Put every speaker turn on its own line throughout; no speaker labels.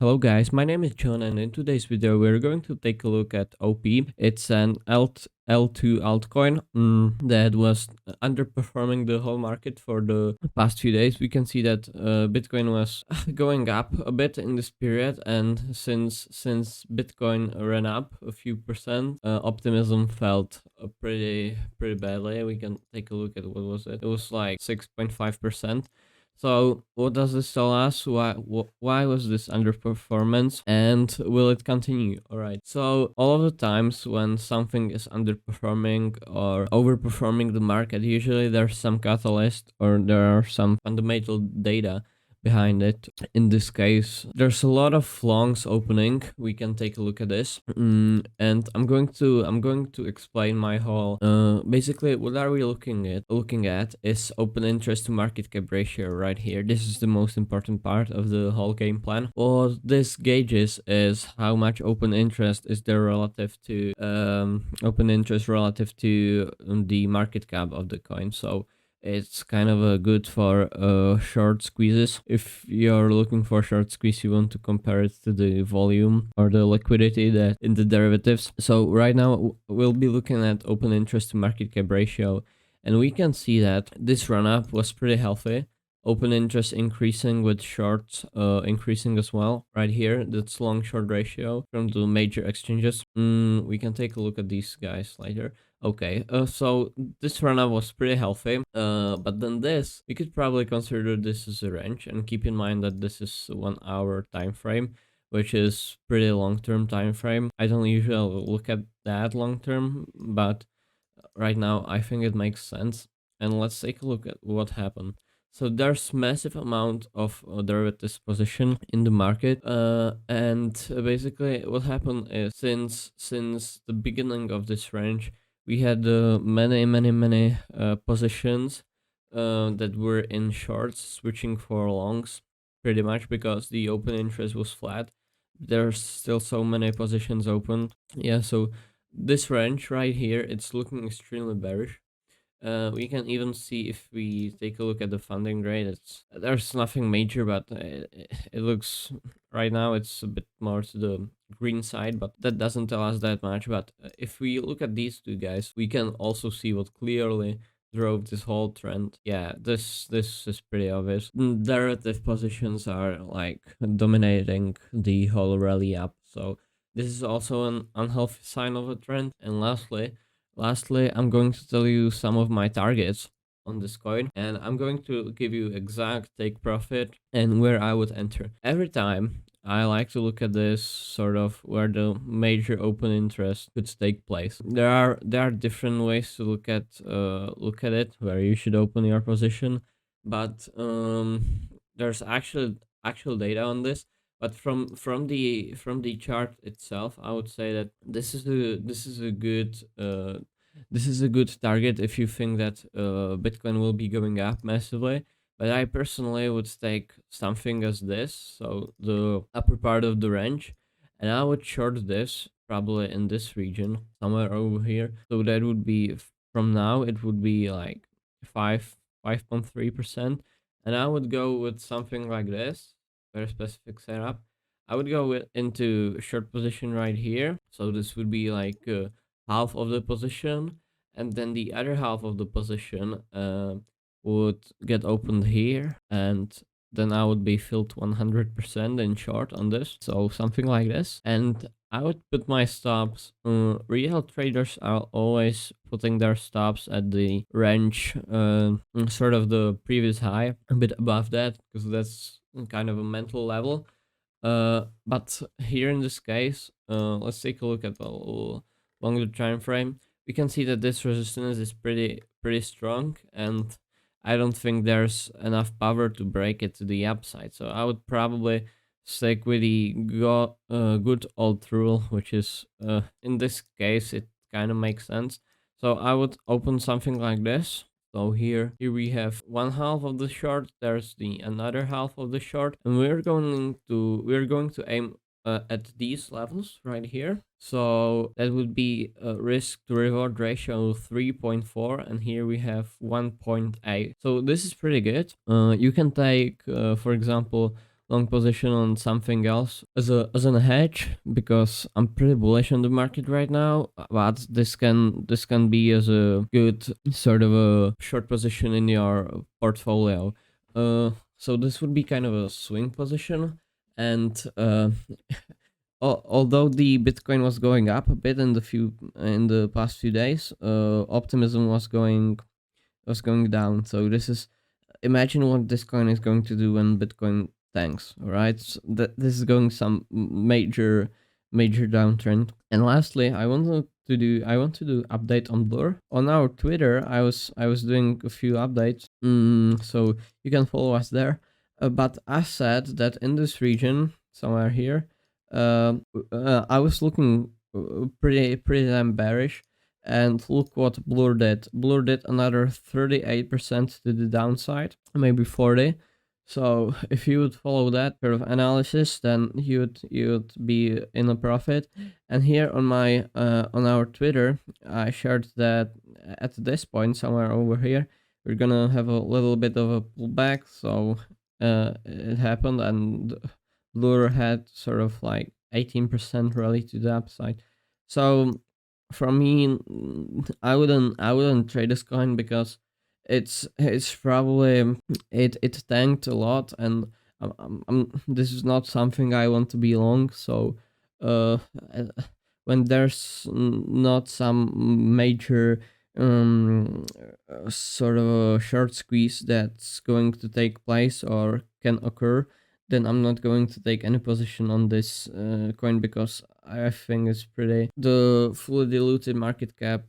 Hello guys, my name is John and in today's video we're going to take a look at OP. It's an L2 altcoin that was underperforming the whole market for the past few days. We can see that Bitcoin was going up a bit in this period, and since Bitcoin ran up a few percent, optimism felt pretty badly. We can take a look at what was it. It was like 6.5%. So what does this tell us? Why was this underperformance and will it continue? All right. So all of the times when something is underperforming or overperforming the market, usually there's some catalyst or there are some fundamental data behind it. In this case, there's a lot of longs opening. We can take a look at this, and I'm going to explain my whole. Basically, what are we looking at is open interest to market cap ratio right here. This is the most important part of the whole game plan. What this gauges is how much open interest is there relative to the market cap of the coin. So it's kind of good for short squeezes. If you're looking for short squeeze, you want to compare it to the volume or the liquidity that in the derivatives. So right now we'll be looking at open interest to market cap ratio, and we can see that this run up was pretty healthy. Open interest increasing with shorts increasing as well. Right here, that's long short ratio from the major exchanges. We can take a look at these guys later. Okay, so this run-up was pretty healthy, but then this, we could probably consider this as a range, and keep in mind that this is 1 hour time frame, which is pretty long-term time frame. I don't usually look at that long-term, but right now I think it makes sense. And let's take a look at what happened. So there's massive amount of derivatives position in the market, and basically what happened is since the beginning of this range, we had many positions that were in shorts switching for longs, pretty much because the open interest was flat. There's still so many positions open. Yeah, so this range right here, it's looking extremely bearish. We can even see if we take a look at the funding rate. There's nothing major, but it looks right now it's a bit more to the green side, but that doesn't tell us that much. But if we look at these two guys, we can also see what clearly drove this whole trend. Yeah, this is pretty obvious. Derivative positions are like dominating the whole rally up, so this is also an unhealthy sign of a trend. And lastly, I'm going to tell you some of my targets on this coin, and I'm going to give you exact take profit and where I would enter. Every time I like to look at this sort of where the major open interest could take place. There are different ways to look at it where you should open your position, but there's actual data on this. But from the chart itself, I would say that this is a good target if you think that Bitcoin will be going up massively. But I personally would take something as this, so the upper part of the range, and I would short this probably in this region somewhere over here. So that would be from now it would be like 5.3%, and I would go with something like this, very specific setup. I would go into short position right here. So this would be like half of the position, and then the other half of the position would get opened here, and then I would be filled 100% in short on this. So something like this, and I would put my stops. Real traders are always putting their stops at the range, sort of the previous high, a bit above that, because that's kind of a mental level. But here in this case, let's take a look at the longer time frame. We can see that this resistance is pretty strong, and I don't think there's enough power to break it to the upside. So I would probably stick with the good old rule, which is in this case it kind of makes sense. So I would open something like this. So here we have one half of the short. There's the another half of the short, and we're going to aim at these levels right here. So that would be a risk to reward ratio 3.4, and here we have 1.8. So this is pretty good. You can take, for example, long position on something else as a hedge, because I'm pretty bullish on the market right now. But this can be as a good sort of a short position in your portfolio. So this would be kind of a swing position, and although the Bitcoin was going up a bit in the past few days, optimism was going down. So imagine what this coin is going to do when Bitcoin tanks. All right, so this is going some major downtrend. And lastly, I want to do update on Blur on our Twitter. I was doing a few updates, so you can follow us there. But I said that in this region somewhere here, I was looking pretty damn bearish. And look what Blur did. Blur did another 38% to the downside, maybe 40. So if you would follow that sort of analysis, then you'd be in a profit. And here on our Twitter, I shared that at this point, somewhere over here, we're gonna have a little bit of a pullback. So it happened, and Blur had sort of like 18% rally to the upside. So for me, I wouldn't trade this coin, because it's probably it tanked a lot, and this is not something I want to be long. So uh uh, when there's not some major sort of a short squeeze that's going to take place or can occur, then I'm not going to take any position on this coin, because I think it's pretty the fully diluted market cap.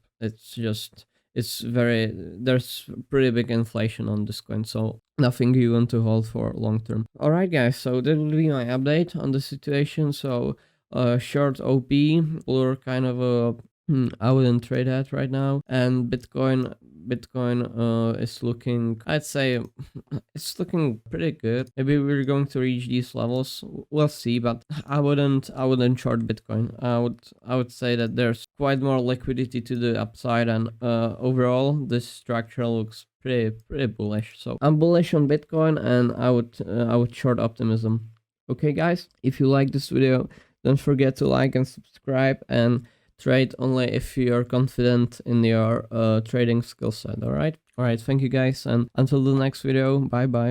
There's pretty big inflation on this coin, so nothing you want to hold for long term. All right, guys. So that will be my update on the situation. So short OP or kind of a I wouldn't trade that right now. And Bitcoin is looking, I'd say, it's looking pretty good. Maybe we're going to reach these levels. We'll see, but I wouldn't short Bitcoin. I would say that there's quite more liquidity to the upside, and overall this structure looks pretty bullish. So I'm bullish on Bitcoin, and I would short optimism. Okay, guys, if you like this video, don't forget to like and subscribe, and trade only if you're confident in your trading skill set. All right, thank you guys, and until the next video, bye bye.